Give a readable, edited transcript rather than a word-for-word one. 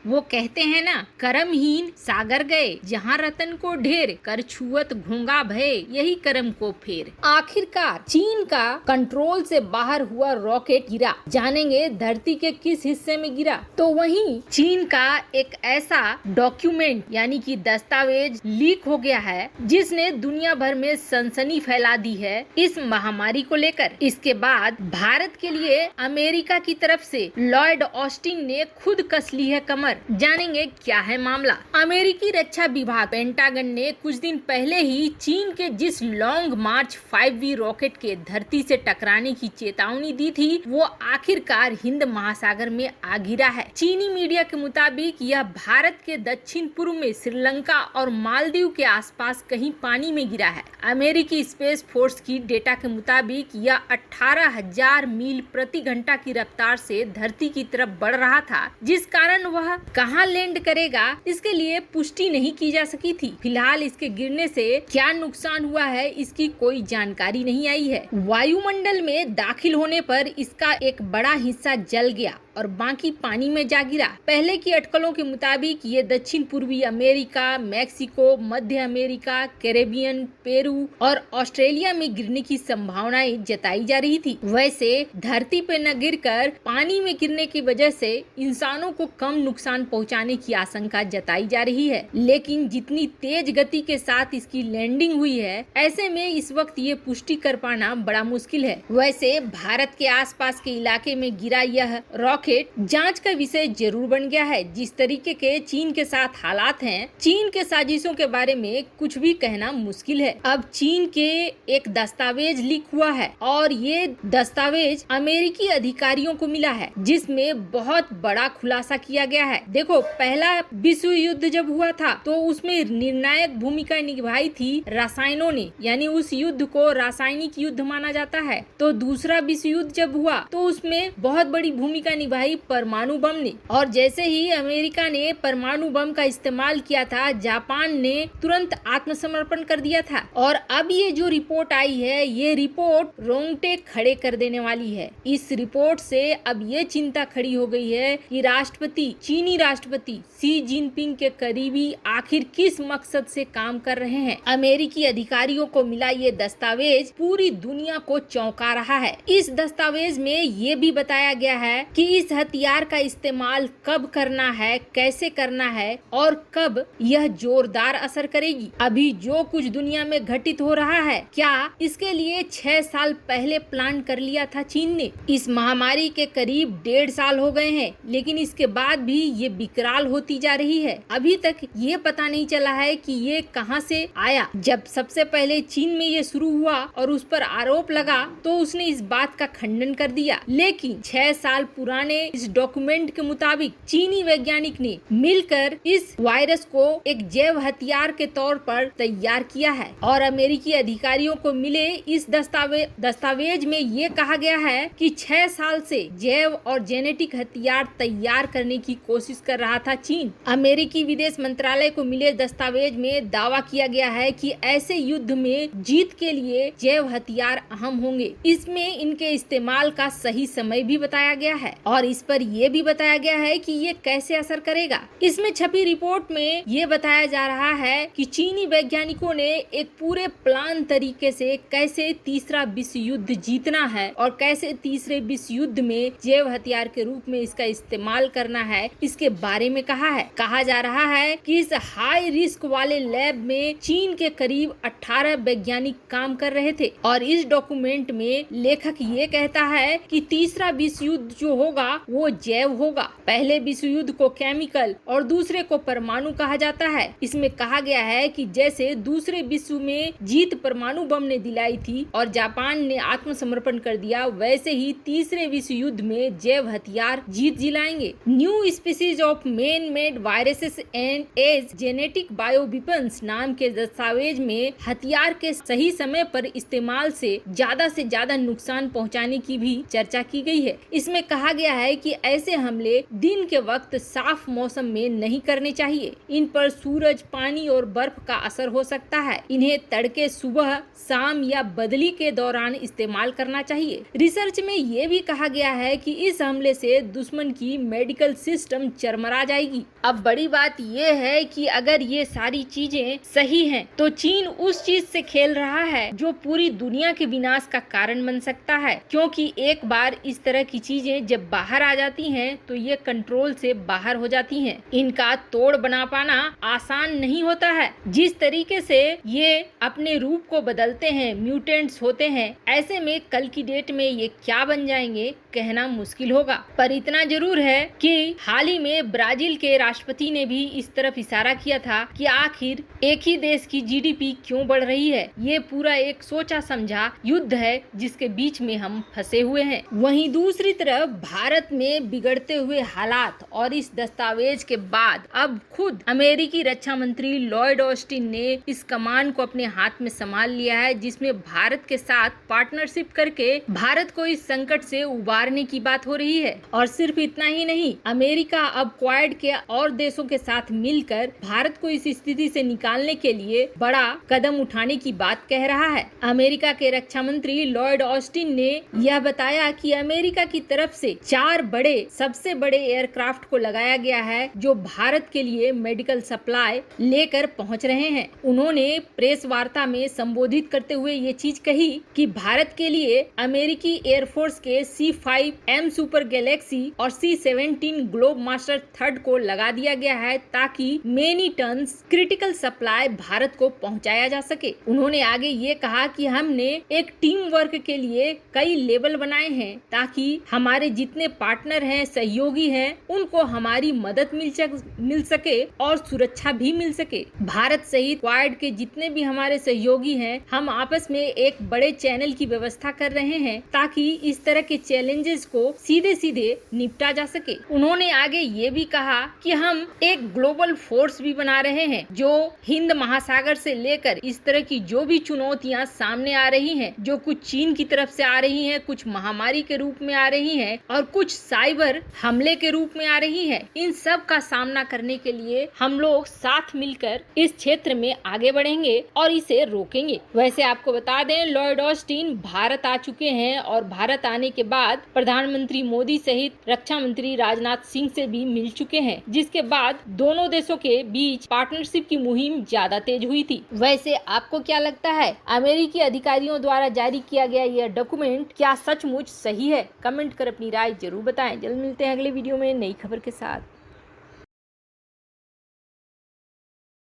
वो कहते हैं ना, कर्महीन सागर गए, जहाँ रतन को ढेर, कर छुअत घोंगा भय, यही कर्म को फेर। आखिरकार चीन का कंट्रोल से बाहर हुआ रॉकेट गिरा। जानेंगे धरती के किस हिस्से में गिरा। तो वहीं चीन का एक ऐसा डॉक्यूमेंट यानी कि दस्तावेज लीक हो गया है जिसने दुनिया भर में सनसनी फैला दी है इस महामारी को लेकर। इसके बाद भारत के लिए अमेरिका की तरफ से लॉयड ऑस्टिन ने खुद कस ली है कमर। जानेंगे क्या है मामला। अमेरिकी रक्षा विभाग पेंटागन ने कुछ दिन पहले ही चीन के जिस लॉन्ग मार्च 5V रॉकेट के धरती से टकराने की चेतावनी दी थी वो आखिरकार हिंद महासागर में आ गिरा है। चीनी मीडिया के मुताबिक यह भारत के दक्षिण पूर्व में श्रीलंका और मालदीव के आसपास कहीं पानी में गिरा है। अमेरिकी स्पेस फोर्स की डेटा के मुताबिक यह 18,000 मील प्रति घंटा की रफ्तार से धरती की तरफ बढ़ रहा था, जिस कारण वह कहां लैंड करेगा इसके लिए पुष्टि नहीं की जा सकी थी। फिलहाल इसके गिरने से क्या नुकसान हुआ है इसकी कोई जानकारी नहीं आई है। वायुमंडल में दाखिल होने पर इसका एक बड़ा हिस्सा जल गया और बाकी पानी में जा गिरा। पहले की अटकलों के मुताबिक ये दक्षिण पूर्वी अमेरिका, मैक्सिको, मध्य अमेरिका, कैरेबियन, पेरू और ऑस्ट्रेलिया में गिरने की संभावनाएं जताई जा रही थी। वैसे धरती पे न गिरकर पानी में गिरने की वजह से इंसानों को कम नुकसान पहुंचाने की आशंका जताई जा रही है, लेकिन जितनी तेज गति के साथ इसकी लैंडिंग हुई है ऐसे में इस वक्त ये पुष्टि कर पाना बड़ा मुश्किल है। वैसे भारत के आसपास के इलाके में गिरा यह रॉकेट जांच का विषय जरूर बन गया है। जिस तरीके के चीन के साथ हालात हैं, चीन के साजिशों के बारे में कुछ भी कहना मुश्किल है। अब चीन के एक दस्तावेज लीक हुआ है और ये दस्तावेज अमेरिकी अधिकारियों को मिला है जिसमें बहुत बड़ा खुलासा किया गया है। देखो, पहला विश्व युद्ध जब हुआ था तो उसमें निर्णायक भूमिका निभाई थी रसायनों ने, यानी उस युद्ध को रासायनिक युद्ध माना जाता है। तो दूसरा विश्व युद्ध जब हुआ तो उसमें बहुत बड़ी भूमिका निभाई परमाणु बम ने, और जैसे ही अमेरिका ने परमाणु बम का इस्तेमाल किया था जापान ने तुरंत आत्मसमर्पण कर दिया था। और अब ये जो रिपोर्ट आई है ये रिपोर्ट रोंगटे खड़े कर देने वाली है। इस रिपोर्ट से अब ये चिंता खड़ी हो गई है कि चीनी राष्ट्रपति शी जिनपिंग के करीबी आखिर किस मकसद से काम कर रहे हैं। अमेरिकी अधिकारियों को मिला ये दस्तावेज पूरी दुनिया को चौंका रहा है। इस दस्तावेज में ये भी बताया गया है कि इस हथियार का इस्तेमाल कब करना है, कैसे करना है और कब यह जोरदार असर करेगी। अभी जो कुछ दुनिया में घटित हो रहा है, क्या इसके लिए 6 साल पहले प्लान कर लिया था चीन ने। इस महामारी के करीब 1.5 साल हो गए हैं, लेकिन इसके बाद भी ये विकराल होती जा रही है। अभी तक ये पता नहीं चला है कि ये कहां से आया। जब सबसे पहले चीन में ये शुरू हुआ और उस पर आरोप लगा तो उसने इस बात का खंडन कर दिया, लेकिन 6 साल पुराने इस डॉक्यूमेंट के मुताबिक चीनी वैज्ञानिक ने मिलकर इस वायरस को एक जैव हथियार के तौर पर तैयार किया है। और अमेरिकी अधिकारियों को मिले इस दस्तावेज में ये कहा गया है कि 6 साल से जैव और जेनेटिक हथियार तैयार करने की कोशिश कर रहा था चीन। अमेरिकी विदेश मंत्रालय को मिले दस्तावेज में दावा किया गया है कि ऐसे युद्ध में जीत के लिए जैव हथियार अहम होंगे। इसमें इनके इस्तेमाल का सही समय भी बताया गया है और इस पर यह भी बताया गया है कि ये कैसे असर करेगा। इसमें छपी रिपोर्ट में ये बताया जा रहा है कि चीनी वैज्ञानिकों ने एक पूरे प्लान तरीके से कैसे तीसरा विश्व युद्ध जीतना है और कैसे तीसरे विश्व युद्ध में जैव हथियार के रूप में इसका इस्तेमाल करना है, इसके बारे में कहा है। कहा जा रहा है कि इस हाई रिस्क वाले लैब में चीन के करीब 18 वैज्ञानिक काम कर रहे थे और इस डॉक्यूमेंट में लेखक ये कहता है कि तीसरा विश्व युद्ध जो होगा वो जैव होगा। पहले विश्व युद्ध को केमिकल और दूसरे को परमाणु कहा जाता है। इसमें कहा गया है कि जैसे दूसरे विश्व में जीत परमाणु बम ने दिलाई थी और जापान ने आत्मसमर्पण कर दिया, वैसे ही तीसरे विश्व युद्ध में जैव हथियार जीत दिलाएंगे। New species of man made viruses and as genetic bio weapons नाम के दस्तावेज में हथियार के सही समय पर इस्तेमाल से ज्यादा नुकसान पहुंचाने की भी चर्चा की गई है। इसमें कहा गया है कि ऐसे हमले दिन के वक्त साफ मौसम में नहीं करने चाहिए। इन पर सूरज, पानी और बर्फ का असर हो सकता है। इन्हें तड़के, सुबह, शाम या बदली के दौरान इस्तेमाल करना चाहिए। रिसर्च में ये भी कहा गया है कि इस हमले से दुश्मन की मेडिकल सिस्टम चरमरा जाएगी। अब बड़ी बात ये है कि अगर ये सारी चीजें सही हैं, तो चीन उस चीज से खेल रहा है जो पूरी दुनिया के विनाश का कारण बन सकता है, क्योंकि एक बार इस तरह की चीजें जब बाहर आ जाती हैं तो ये कंट्रोल से बाहर हो जाती हैं। इनका तोड़ बना पाना आसान नहीं होता है। जिस तरीके से ये अपने रूप को बदलते हैं, म्यूटेंट्स होते हैं, ऐसे में कल की डेट में ये क्या बन जाएंगे कहना मुश्किल होगा। पर इतना जरूर है कि हाल ही में ब्राजील के राष्ट्रपति ने भी इस तरफ इशारा किया था कि आखिर एक ही देश की जीडीपी क्यों बढ़ रही है। ये पूरा एक सोचा समझा युद्ध है जिसके बीच में हम फंसे हुए हैं। वहीं दूसरी तरफ भारत में बिगड़ते हुए हालात और इस दस्तावेज के बाद अब खुद अमेरिकी रक्षा मंत्री लॉयड ऑस्टिन ने इस कमान को अपने हाथ में संभाल लिया है, जिसमें भारत के साथ पार्टनरशिप करके भारत को इस संकट से उबारने की बात हो रही है। और सिर्फ इतना ही नहीं, अमेरिका अब क्वाड के और देशों के साथ मिलकर भारत को इस स्थिति से निकालने के लिए बड़ा कदम उठाने की बात कह रहा है। अमेरिका के रक्षा मंत्री लॉयड ऑस्टिन ने यह बताया कि अमेरिका की तरफ से 4 सबसे बड़े एयरक्राफ्ट को लगाया गया है जो भारत के लिए मेडिकल सप्लाई लेकर पहुंच रहे हैं। उन्होंने प्रेस वार्ता में संबोधित करते हुए ये चीज कही कि भारत के लिए अमेरिकी एयरफोर्स के C-5M सुपर गैलेक्सी और C-17 ग्लोब मास्टर थर्ड को लगा दिया गया है ताकि many tons critical supply Bharat को पहुंचाया जा सके। उन्होंने आगे ये कहा कि हमने एक टीम वर्क के लिए कई लेवल बनाए हैं ताकि हमारे जितने पार्टनर हैं, सहयोगी हैं, उनको हमारी मदद मिल सके और सुरक्षा भी मिल सके। भारत सहित क्वाड के जितने भी हमारे सहयोगी हैं, हम आपस में एक बड़े चैनल की व्यवस्था कर रहे हैं ताकि इस तरह के चैलेंजेस को सीधे सीधे निपटा जा सके। उन्होंने आगे ये भी कहा कि हम एक ग्लोबल फोर्स भी बना रहे हैं जो हिंद महासागर से लेकर इस तरह की जो भी चुनौतियां सामने आ रही हैं, जो कुछ चीन की तरफ से आ रही हैं, कुछ महामारी के रूप में आ रही हैं और कुछ साइबर हमले के रूप में आ रही है, इन सब का सामना करने के लिए हम लोग साथ मिलकर इस क्षेत्र में आगे बढ़ेंगे और इसे रोकेंगे। वैसे आपको बता दें, लॉयड ऑस्टिन भारत आ चुके हैं और भारत आने के बाद प्रधानमंत्री मोदी सहित रक्षा मंत्री राजनाथ सिंह से भी मिल चुके हैं, जिसके बाद दोनों देशों के बीच पार्टनरशिप की मुहिम ज्यादा तेज हुई थी। वैसे आपको क्या लगता है, अमेरिकी अधिकारियों द्वारा जारी किया गया यह डॉक्यूमेंट क्या सचमुच सही है? कमेंट कर अपनी राय जरूर बताएं। जल्द मिलते हैं अगले वीडियो में नई खबर के साथ।